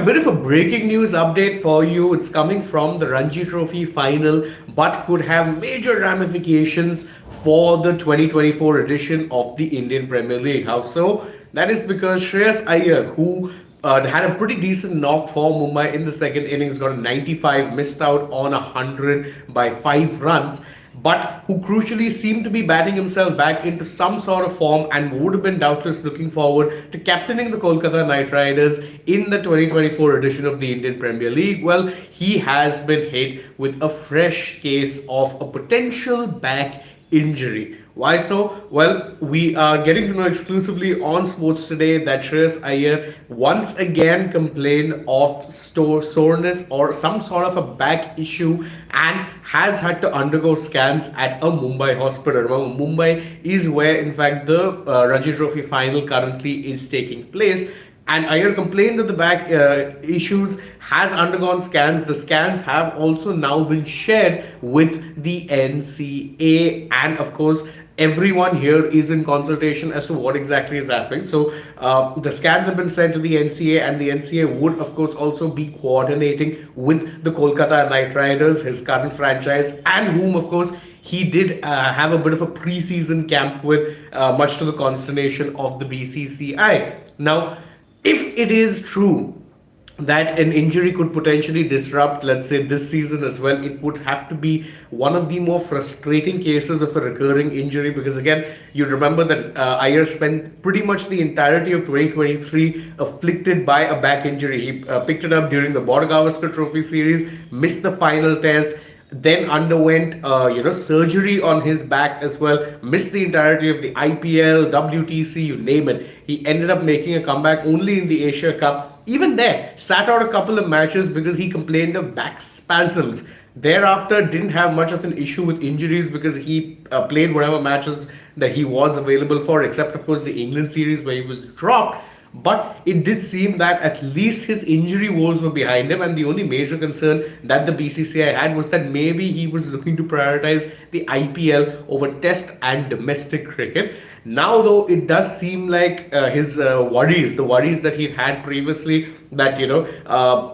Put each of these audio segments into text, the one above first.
bit of a breaking news update for you. It's coming from the Ranji Trophy final, but could have major ramifications for the 2024 edition of the Indian Premier League. How so? That is because Shreyas Iyer, who had a pretty decent knock for Mumbai in the second innings, got a 95, missed out on 100 by 5 runs, but who crucially seemed to be batting himself back into some sort of form and would have been doubtless looking forward to captaining the Kolkata Knight Riders in the 2024 edition of the Indian Premier League. Well, he has been hit with a fresh case of a potential back injury. Why so? Well, we are getting to know exclusively on Sports Today that Shreyas Iyer once again complained of soreness or some sort of a back issue and has had to undergo scans at a Mumbai hospital. Remember, Mumbai is where, in fact, the Ranji Trophy final currently is taking place. And Iyer complained of the back issues, has undergone scans. The scans have also now been shared with the NCA, and of course, everyone here is in consultation as to what exactly is happening. So the scans have been sent to the NCA, and the NCA would of course also be coordinating with the Kolkata Knight Riders, his current franchise, and whom of course he did have a bit of a pre-season camp with, much to the consternation of the BCCI. Now, if it is true that an injury could potentially disrupt, let's say, this season as well, it would have to be one of the more frustrating cases of a recurring injury, because again, you remember that Iyer spent pretty much the entirety of 2023 afflicted by a back injury. He picked it up during the Border Gavaskar Trophy series, missed the final test, then underwent surgery on his back as well, missed the entirety of the IPL, WTC, you name it. He ended up making a comeback only in the Asia Cup. Even there, sat out a couple of matches because he complained of back spasms. Thereafter, didn't have much of an issue with injuries because he played whatever matches that he was available for, except of course the England series where he was dropped. But it did seem that at least his injury woes were behind him, and the only major concern that the BCCI had was that maybe he was looking to prioritize the IPL over Test and domestic cricket. Now, though, it does seem like his worries, the worries that he had previously, that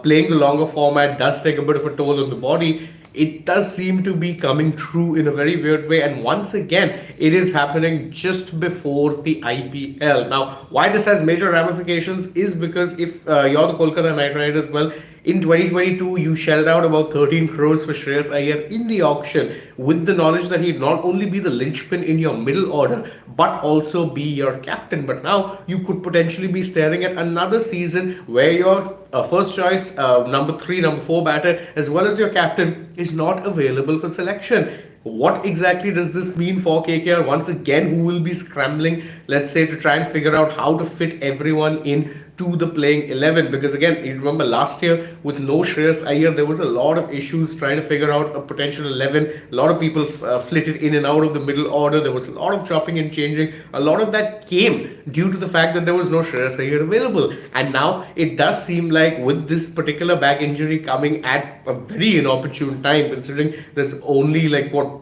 playing the longer format does take a bit of a toll on the body. It does seem to be coming true in a very weird way, and once again it is happening just before the IPL. Now, why this has major ramifications is because if you're the Kolkata Knight Riders, well, in 2022 you shelled out about 13 crores for Shreyas Iyer in the auction, with the knowledge that he'd not only be the linchpin in your middle order but also be your captain. But now you could potentially be staring at another season where your first choice, number 3, number 4 batter, as well as your captain, is not available for selection. What exactly does this mean for KKR? Once again, who will be scrambling, let's say, to try and figure out how to fit everyone in to the playing 11? Because again, you remember last year with no Shreyas Iyer, there was a lot of issues trying to figure out a potential 11. A lot of people flitted in and out of the middle order. There was a lot of chopping and changing. A lot of that came due to the fact that there was no Shreyas Iyer available. And now it does seem like with this particular back injury coming at a very inopportune time, considering there's only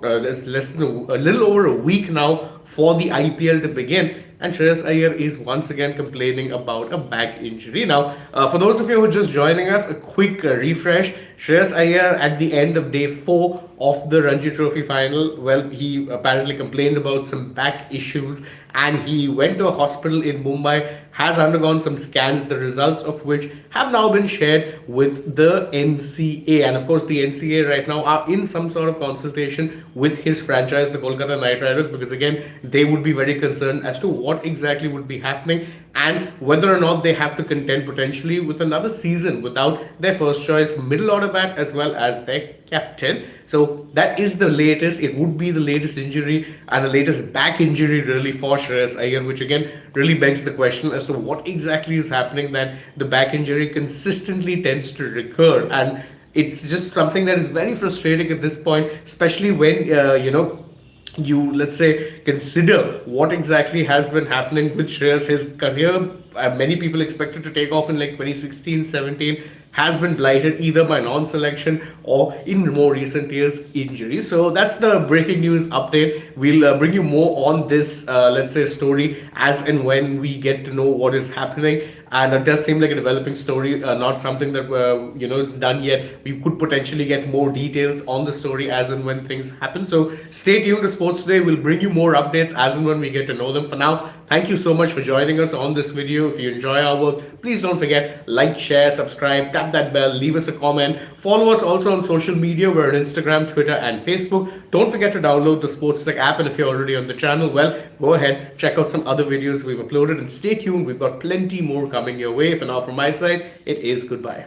there's less than a little over a week now for the IPL to begin, and Shreyas Iyer is once again complaining about a back injury. Now, for those of you who are just joining us, a quick refresh. Shreyas Iyer at the end of day 4 of the Ranji Trophy final, well, he apparently complained about some back issues and he went to a hospital in Mumbai, has undergone some scans, the results of which have now been shared with the NCA. And of course, the NCA right now are in some sort of consultation with his franchise, the Kolkata Knight Riders, because again, they would be very concerned as to what exactly would be happening and whether or not they have to contend potentially with another season without their first choice middle order bat as well as their captain. So that is the latest. It would be the latest injury and the latest back injury really for Shreyas Iyer, which again really begs the question as to what exactly is happening that the back injury consistently tends to recur. And it's just something that is very frustrating at this point, especially when you, let's say, consider what exactly has been happening with Shreyas. His career, many people expected to take off in like 2016, 17, has been blighted either by non-selection or in more recent years injury. So that's the breaking news update. We'll bring you more on this let's say story as and when we get to know what is happening. and it does seem like a developing story, not something that is done yet. We could potentially get more details on the story as and when things happen. So stay tuned to Sports Today. We'll bring you more updates as and when we get to know them. For now, thank you so much for joining us on this video. If you enjoy our work, please don't forget, like, share, subscribe, tap that bell, leave us a comment. Follow us also on social media. We're on Instagram, Twitter, and Facebook. Don't forget to download the SportsTech app, and if you're already on the channel, well, go ahead, check out some other videos we've uploaded, and stay tuned. We've got plenty more coming your way. For now, from my side, it is goodbye.